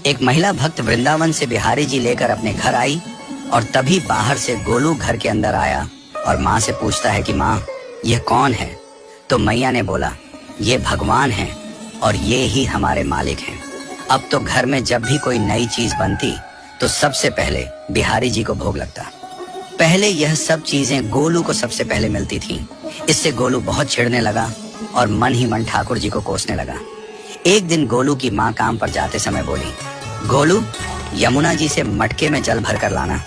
एक महिला भक्त वृंदावन से बिहारी जी लेकर अपने घर आई और तभी बाहर से गोलू घर के अंदर आया और माँ से पूछता है कि माँ ये कौन है। तो मैया ने बोला ये भगवान है और ये ही हमारे मालिक हैं। अब तो घर में जब भी कोई नई चीज बनती तो सबसे पहले बिहारी जी को भोग लगता। पहले यह सब चीजें गोलू को सबसे पहले मिलती थीं। इससे गोलू बहुत चिढ़ने लगा और मन ही मन ठाकुर जी को कोसने लगा। एक दिन गोलू की माँ काम पर जाते समय बोली, गोलू यमुना जी से मटके में जल भर कर लाना।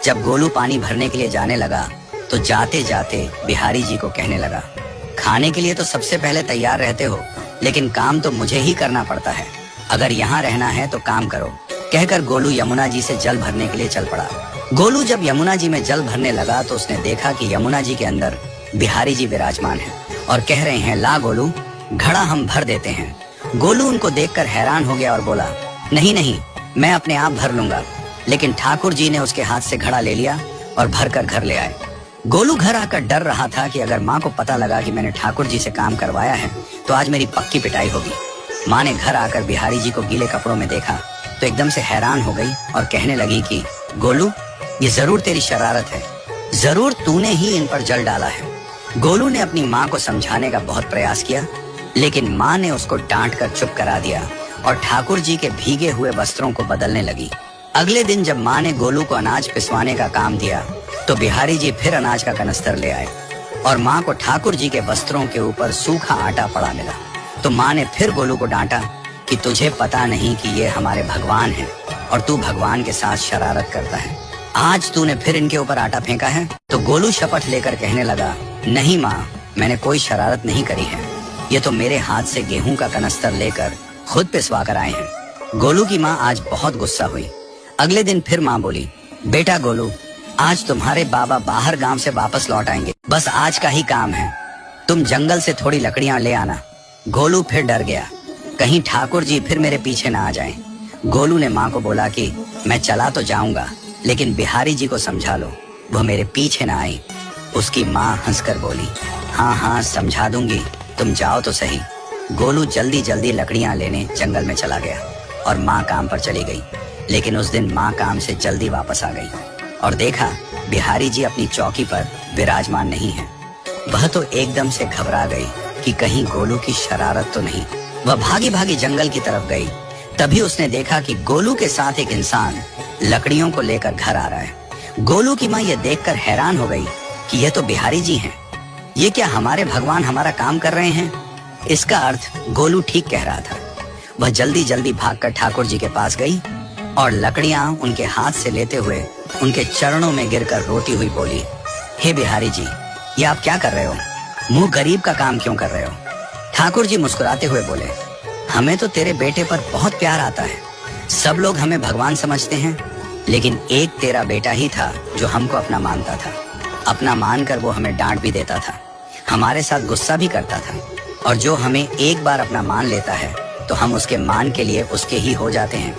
जब गोलू पानी भरने के लिए जाने लगा तो जाते जाते बिहारी जी को कहने लगा, खाने के लिए तो सबसे पहले तैयार रहते हो, लेकिन काम तो मुझे ही करना पड़ता है। अगर यहाँ रहना है तो काम करो। कहकर गोलू यमुना जी से जल भरने के लिए चल पड़ा। गोलू जब यमुना जी में जल भरने लगा तो उसने देखा कि यमुना जी के अंदर बिहारी जी विराजमान हैं और कह रहे हैं, ला गोलू घड़ा हम भर देते हैं। गोलू उनको देखकर हैरान हो गया और बोला, नहीं नहीं, मैं अपने आप भर लूंगा। लेकिन ठाकुर जी ने उसके हाथ से घड़ा ले लिया और भर कर घर ले आए। गोलू घर आकर डर रहा था कि अगर माँ को पता लगा कि मैंने ठाकुर जी से काम करवाया है तो आज मेरी पक्की पिटाई होगी। माँ ने घर आकर बिहारी जी को गीले कपड़ों में देखा तो एकदम से हैरान हो गई और कहने लगी कि गोलू ये जरूर तेरी शरारत है, जरूर तूने ही इन पर जल डाला है। गोलू ने अपनी माँ को समझाने का बहुत प्रयास किया, लेकिन माँ ने उसको डांट कर चुप करा दिया और ठाकुर जी के भीगे हुए वस्त्रों को बदलने लगी। अगले दिन जब माँ ने गोलू को अनाज पिसवाने का काम दिया तो बिहारी जी फिर अनाज का कनस्तर ले आए और माँ को ठाकुर जी के वस्त्रों के ऊपर सूखा आटा पड़ा मिला। तो माँ ने फिर गोलू को डांटा कि तुझे पता नहीं कि ये हमारे भगवान हैं और तू भगवान के साथ शरारत करता है। आज तूने फिर इनके ऊपर आटा फेंका है। तो गोलू शपथ लेकर कहने लगा, नहीं माँ, मैंने कोई शरारत नहीं करी है। ये तो मेरे हाथ से गेहूं का कनस्तर लेकर खुद पिसवा कर आए हैं। गोलू की माँ आज बहुत गुस्सा हुई। अगले दिन फिर माँ बोली, बेटा गोलू, आज तुम्हारे बाबा बाहर गांव से वापस लौट आएंगे, बस आज का ही काम है। तुम जंगल से थोड़ी लकड़ियां ले आना। गोलू फिर डर गया, कहीं ठाकुर जी फिर मेरे पीछे ना आ जाएं। गोलू ने माँ को बोला कि मैं चला तो जाऊंगा, लेकिन बिहारी जी को समझा लो, वो मेरे पीछे ना आई। उसकी माँ हंसकर बोली, हाँ हाँ समझा दूंगी, तुम जाओ तो सही। गोलू जल्दी जल्दी लकड़ियां लेने जंगल में चला गया और माँ काम पर चली गई। लेकिन उस दिन माँ काम से जल्दी वापस आ गई और देखा बिहारी जी अपनी चौकी पर विराजमान नहीं है। वह तो एकदम से घबरा गई कि कहीं गोलू की शरारत तो नहीं। वह भागी भागी जंगल की तरफ गई। तभी उसने देखा कि गोलू के साथ एक इंसान लकड़ियों को लेकर घर आ रहा है। गोलू की माँ यह देखकर हैरान हो गई कि यह तो बिहारी जी हैं। ये क्या हमारे भगवान हमारा काम कर रहे हैं? इसका अर्थ गोलू ठीक कह रहा था। वह जल्दी जल्दी भागकर ठाकुर जी के पास गई और लकड़ियां उनके हाथ से लेते हुए उनके चरणों में गिरकर रोती हुई बोली, हे बिहारी जी, ये आप क्या कर रहे हो? मुंह गरीब का काम क्यों कर रहे हो? ठाकुर जी मुस्कुराते हुए बोले, हमें तो तेरे बेटे पर बहुत प्यार आता है। सब लोग हमें भगवान समझते हैं, लेकिन एक तेरा बेटा ही था जो हमको अपना मानता था। अपना मानकर वो हमें डांट भी देता था, हमारे साथ गुस्सा भी करता था, और जो हमें एक बार अपना मान लेता है तो हम उसके मान के लिए उसके ही हो जाते हैं।